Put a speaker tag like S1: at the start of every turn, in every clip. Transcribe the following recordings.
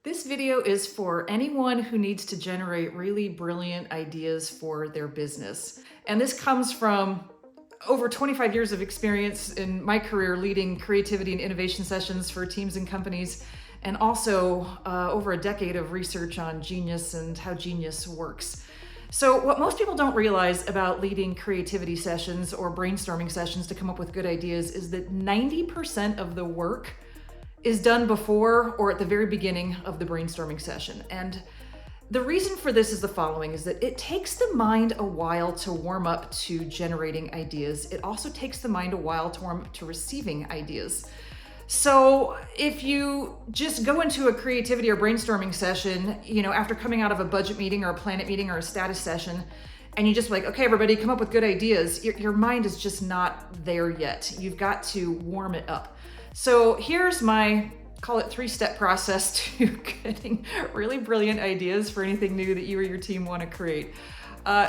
S1: This video is for anyone who needs to generate really brilliant ideas for their business. And this comes from over 25 years of experience in my career leading creativity and innovation sessions for teams and companies, and also over a decade of research on genius and how genius works. So what most people don't realize about leading creativity sessions or brainstorming sessions to come up with good ideas is that 90% of the work is done before or at the very beginning of the brainstorming session. And the reason for this is the following, is that it takes the mind a while to warm up to generating ideas. It also takes the mind a while to warm up to receiving ideas. So if you just go into a creativity or brainstorming session, after coming out of a budget meeting or a planet meeting or a status session, and you just like, okay, everybody come up with good ideas, your mind is just not there yet. You've got to warm it up. So here's my, call it 3-step process to getting really brilliant ideas for anything new that you or your team want to create.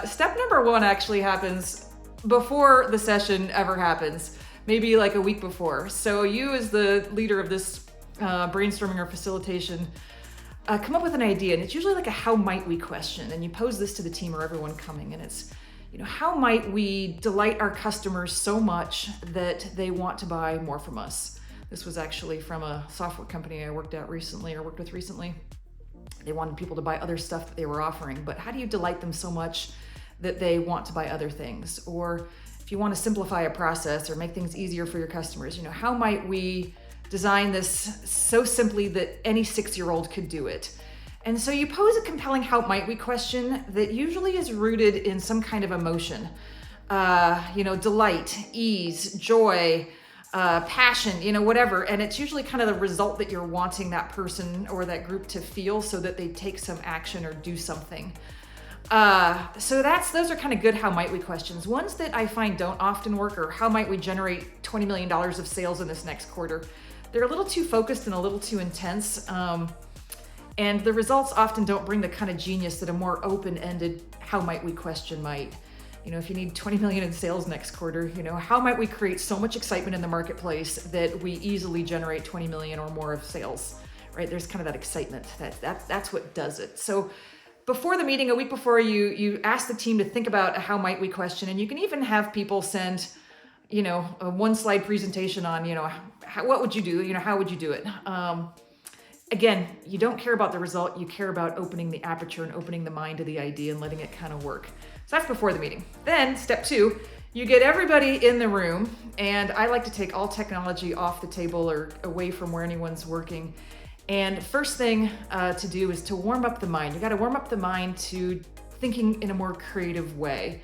S1: Step number 1 actually happens before the session ever happens, maybe like a week before. So you as the leader of this brainstorming or facilitation, come up with an idea, and it's usually like a how might we question, and you pose this to the team or everyone coming, and it's, how might we delight our customers so much that they want to buy more from us? This was actually from a software company I worked with recently. They wanted people to buy other stuff that they were offering, but how do you delight them so much that they want to buy other things? Or if you want to simplify a process or make things easier for your customers, how might we design this so simply that any 6-year-old could do it? And so you pose a compelling how might we question that usually is rooted in some kind of emotion, delight, ease, joy, passion, whatever. And it's usually kind of the result that you're wanting that person or that group to feel so that they take some action or do something. So those are kind of good how might we questions. Ones that I find don't often work are how might we generate $20 million of sales in this next quarter. They're a little too focused and a little too intense. And the results often don't bring the kind of genius that a more open-ended how might we question might. If you need 20 million in sales next quarter, how might we create so much excitement in the marketplace that we easily generate 20 million or more of sales, right? There's kind of that excitement that's what does it. So before the meeting, a week before, you ask the team to think about a how might we question, and you can even have people send, a 1-slide presentation on, what would you do? How would you do it? Again, you don't care about the result, you care about opening the aperture and opening the mind to the idea and letting it kind of work. So that's before the meeting. Then step 2, you get everybody in the room, and I like to take all technology off the table or away from where anyone's working. And first thing to do is to warm up the mind. You got to warm up the mind to thinking in a more creative way.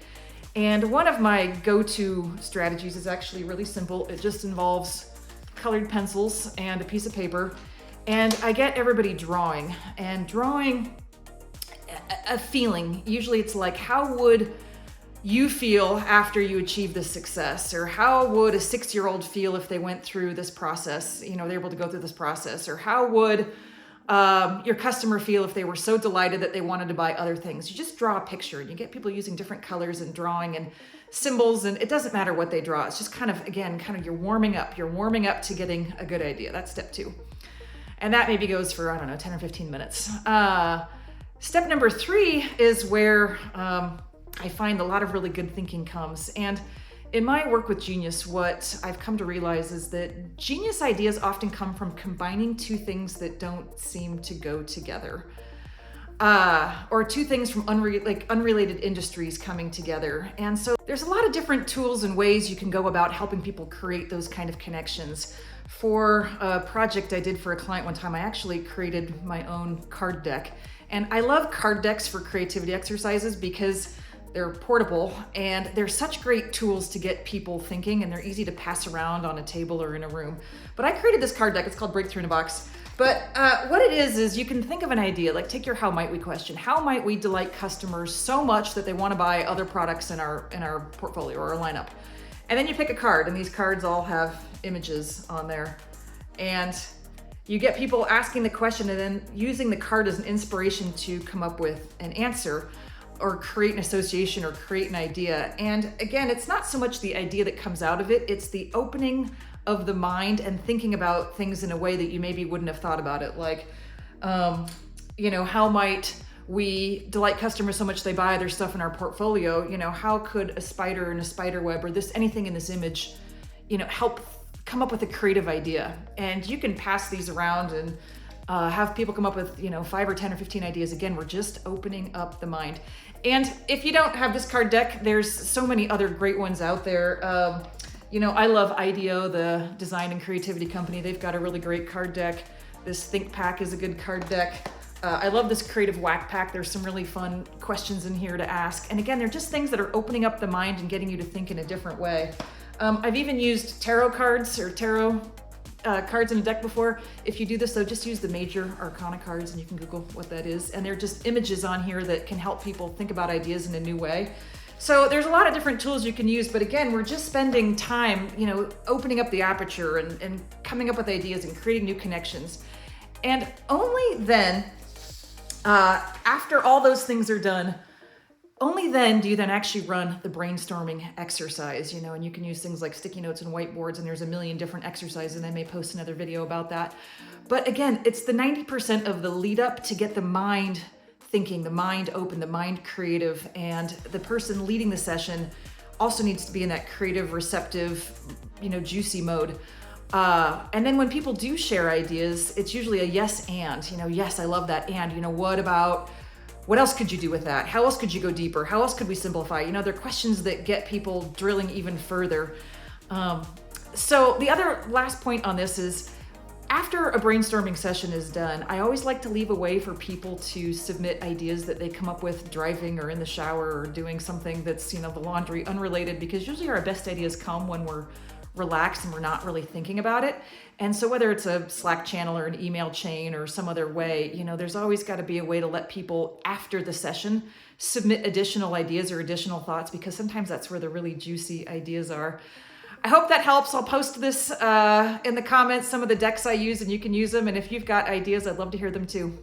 S1: And one of my go-to strategies is actually really simple. It just involves colored pencils and a piece of paper. And I get everybody drawing a feeling. Usually it's like, how would you feel after you achieve this success? Or how would a 6-year-old feel if they went through this process, they're able to go through this process? Or how would your customer feel if they were so delighted that they wanted to buy other things? You just draw a picture, and you get people using different colors and drawing and symbols, and it doesn't matter what they draw. It's just kind of you're warming up to getting a good idea. That's step 2. And that maybe goes for, 10 or 15 minutes. Step number 3 is where I find a lot of really good thinking comes. And in my work with genius, what I've come to realize is that genius ideas often come from combining 2 things that don't seem to go together. Or 2 things from unrelated industries coming together. And so there's a lot of different tools and ways you can go about helping people create those kind of connections. For a project I did for a client one time, I actually created my own card deck. And I love card decks for creativity exercises because they're portable and they're such great tools to get people thinking, and they're easy to pass around on a table or in a room. But I created this card deck. It's called Breakthrough in a Box. But what it is you can think of an idea, like take your how might we question. How might we delight customers so much that they want to buy other products in our portfolio or our lineup? And then you pick a card, and these cards all have images on there. And you get people asking the question and then using the card as an inspiration to come up with an answer or create an association or create an idea. And again, it's not so much the idea that comes out of it, it's the opening of the mind and thinking about things in a way that you maybe wouldn't have thought about it. Like, How might we delight customers so much they buy their stuff in our portfolio? How could a spider in a spider web or anything in this image, help come up with a creative idea? And you can pass these around and have people come up with, 5 or 10 or 15 ideas. Again, we're just opening up the mind. And if you don't have this card deck, there's so many other great ones out there. I love IDEO, the design and creativity company. They've got a really great card deck. This Think Pack is a good card deck. I love this Creative Whack Pack. There's some really fun questions in here to ask. And again, they're just things that are opening up the mind and getting you to think in a different way. I've even used tarot cards or tarot cards in a deck before. If you do this though, just use the major arcana cards and you can Google what that is. And they're just images on here that can help people think about ideas in a new way. So there's a lot of different tools you can use, but again, we're just spending time, opening up the aperture and coming up with ideas and creating new connections. And only then, after all those things are done, only then do you then actually run the brainstorming exercise, and you can use things like sticky notes and whiteboards, and there's a million different exercises, and I may post another video about that. But again, it's the 90% of the lead up to get the mind thinking, the mind open, the mind creative, and the person leading the session also needs to be in that creative, receptive, juicy mode. And then when people do share ideas, it's usually a yes and, yes, I love that. And, what else could you do with that? How else could you go deeper? How else could we simplify? They're questions that get people drilling even further. So the other last point on this is, after a brainstorming session is done, I always like to leave a way for people to submit ideas that they come up with driving or in the shower or doing something that's, the laundry unrelated, because usually our best ideas come when we're relaxed and we're not really thinking about it. And so whether it's a Slack channel or an email chain or some other way, there's always got to be a way to let people after the session submit additional ideas or additional thoughts, because sometimes that's where the really juicy ideas are. I hope that helps. I'll post this in the comments, some of the decks I use, and you can use them. And if you've got ideas, I'd love to hear them too.